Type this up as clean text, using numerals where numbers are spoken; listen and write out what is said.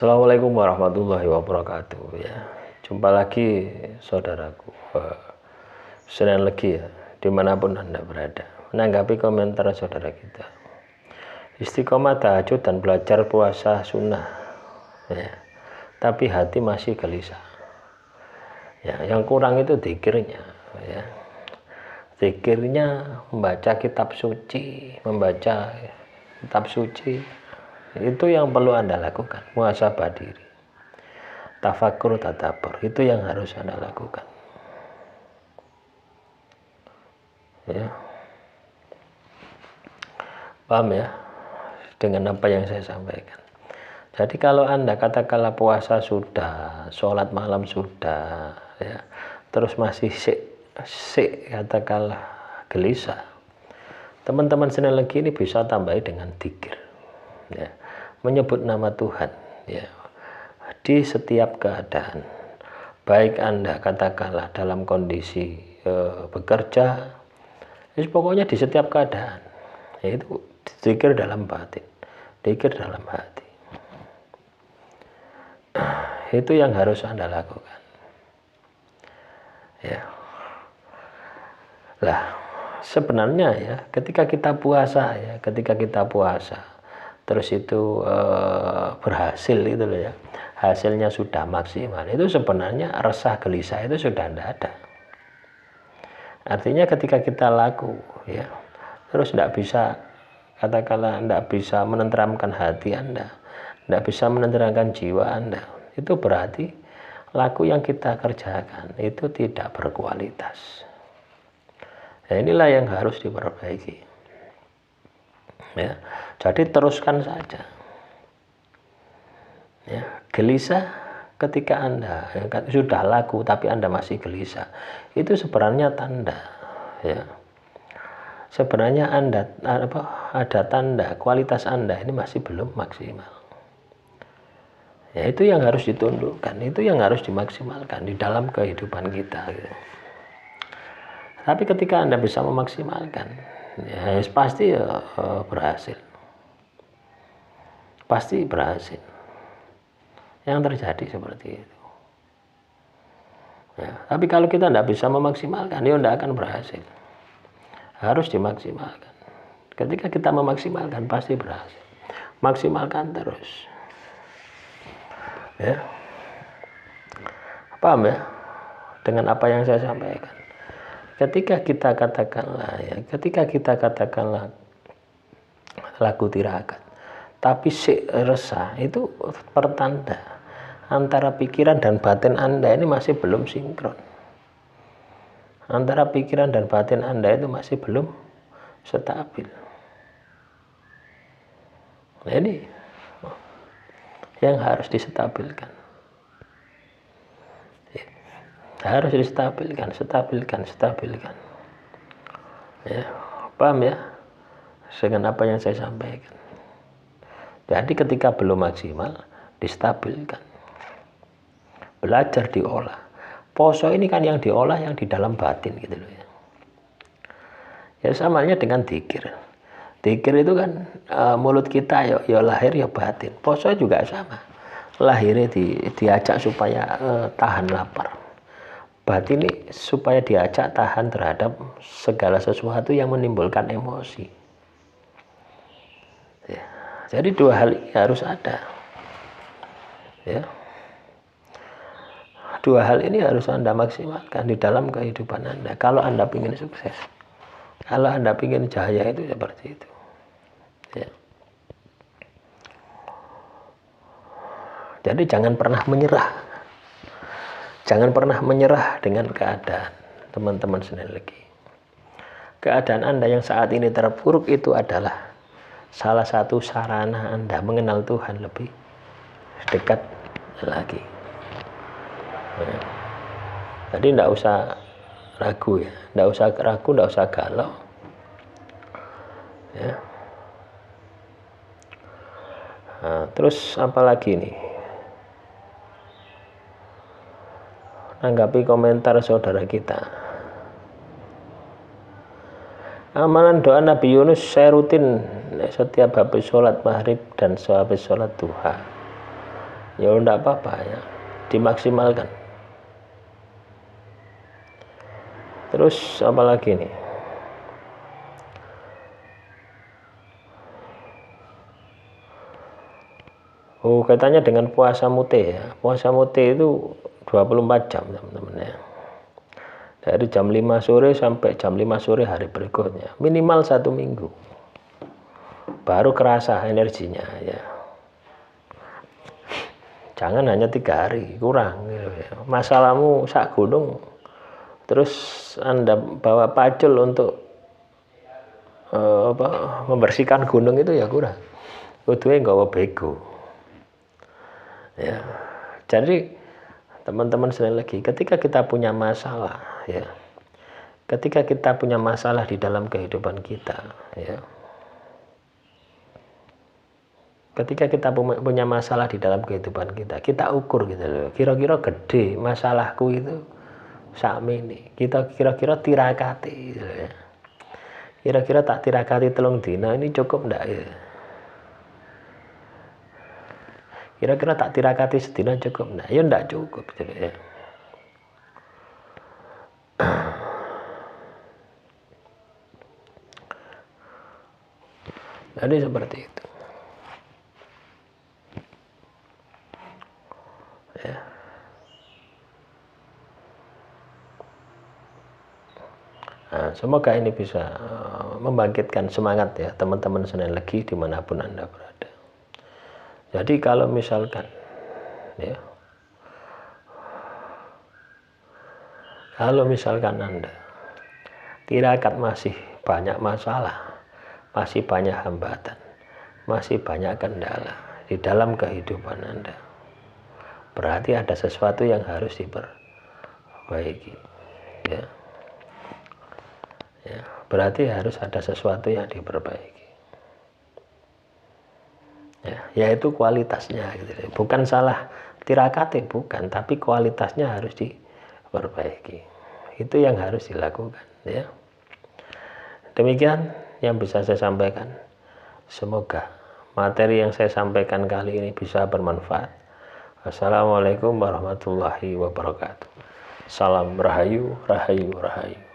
Assalamualaikum warahmatullahi wabarakatuh ya. Jumpa lagi saudaraku, Senin Legi ya, dimanapun Anda berada. Menanggapi komentar saudara kita, istiqomah tahajud dan belajar puasa sunnah ya, tapi hati masih gelisah ya. Yang kurang itu zikirnya ya. Zikirnya membaca kitab suci, itu yang perlu Anda lakukan. Muhasabah diri, tafakur, tadabbur, itu yang harus Anda lakukan ya. Paham ya dengan apa yang saya sampaikan? Jadi kalau Anda katakanlah puasa sudah, sholat malam sudah ya, terus masih katakanlah gelisah, teman-teman Senin Legi ini bisa tambahi dengan dzikir ya, menyebut nama Tuhan ya, di setiap keadaan, baik Anda katakanlah dalam kondisi bekerja, pokoknya di setiap keadaan, yaitu zikir dalam batin, zikir dalam hati. Itu yang harus Anda lakukan ya. Lah sebenarnya ya, ketika kita puasa terus itu berhasil itu loh ya, hasilnya sudah maksimal, itu sebenarnya resah gelisah itu sudah tidak ada. Artinya ketika kita laku ya, terus tidak bisa katakanlah tidak bisa menenteramkan hati Anda, tidak bisa menenteramkan jiwa Anda, itu berarti laku yang kita kerjakan itu tidak berkualitas. Nah, inilah yang harus diperbaiki ya. Jadi teruskan saja ya. Gelisah ketika Anda sudah laku tapi Anda masih gelisah, itu sebenarnya tanda ya, sebenarnya ada tanda kualitas Anda ini masih belum maksimal ya. Itu yang harus ditundukkan, itu yang harus dimaksimalkan di dalam kehidupan kita gitu. Tapi ketika Anda bisa memaksimalkan ya, pasti berhasil, pasti berhasil. Yang terjadi seperti itu ya. Tapi kalau kita tidak bisa memaksimalkan, ya tidak akan berhasil. Harus dimaksimalkan. Ketika kita memaksimalkan pasti berhasil. Maksimalkan terus ya. Paham ya dengan apa yang saya sampaikan? Ketika kita katakanlah laku tirakat tapi resah, itu pertanda antara pikiran dan batin Anda ini masih belum sinkron. Antara pikiran dan batin Anda itu masih belum stabil. Nah, ini yang harus distabilkan. Harus distabilkan, stabilkan ya. Paham ya dengan apa yang saya sampaikan? Jadi ketika belum maksimal, distabilkan, belajar diolah. Poso ini kan yang diolah yang di dalam batin gitu loh ya. Ya samanya dengan dzikir. Dzikir itu kan mulut kita ya lahir ya batin. Poso juga sama, lahirnya diajak supaya tahan lapar, batin ini supaya diajak tahan terhadap segala sesuatu yang menimbulkan emosi ya. Jadi dua hal ini harus ada ya. Dua hal ini harus Anda maksimalkan di dalam kehidupan Anda kalau Anda ingin sukses, kalau Anda ingin jaya, itu seperti itu ya. Jadi jangan pernah menyerah. Jangan pernah menyerah dengan keadaan, teman-teman Senin Legi. Keadaan Anda yang saat ini terpuruk itu adalah salah satu sarana Anda mengenal Tuhan lebih dekat lagi. Ya. Jadi tidak usah ragu ya, tidak usah ragu, tidak usah galau. Ya. Nah, terus apa lagi nih? Tanggapi komentar saudara kita. Amalan doa Nabi Yunus saya rutin setiap habis sholat maghrib dan habis sholat duha. ya enggak apa-apa ya, dimaksimalkan. Terus apalagi nih? Oh, katanya dengan puasa mute ya. Puasa mute itu 24 jam teman-teman ya. Dari jam 5 sore sampai jam 5 sore hari berikutnya. Minimal 1 minggu. Baru kerasa energinya ya. Jangan hanya 3 hari, kurang gitu ya. Masalahmu sak gunung, terus Anda bawa pacul untuk membersihkan gunung itu ya kurang. Kudunya nggawa bego. Ya, jadi teman-teman sekali lagi, ketika kita punya masalah, ya, ketika kita punya masalah di dalam kehidupan kita, ya, ketika kita punya masalah di dalam kehidupan kita ukur gitu loh. Kira-kira gede masalahku itu sakmene. Kita kira-kira tirakati, gitu ya. Kira-kira tak tirakati 3 dina ini cukup ndak ya? Kira-kira tak tirakati sedina cukup ndak? Ya ndak cukup gitu ya. Jadi seperti itu. Ya. Nah, semoga ini bisa membangkitkan semangat ya teman-teman sinergi dimanapun Anda berada. Jadi kalau misalkan ya, kalau misalkan Anda tirakat masih banyak masalah, masih banyak hambatan, masih banyak kendala di dalam kehidupan Anda, berarti ada sesuatu yang harus diperbaiki ya. Ya, berarti harus ada sesuatu yang diperbaiki ya, yaitu kualitasnya gitu. Bukan salah tirakati, bukan, tapi kualitasnya harus diperbaiki. Itu yang harus dilakukan ya. Demikian yang bisa saya sampaikan. Semoga materi yang saya sampaikan kali ini bisa bermanfaat. Assalamualaikum warahmatullahi wabarakatuh. Salam rahayu, rahayu, rahayu.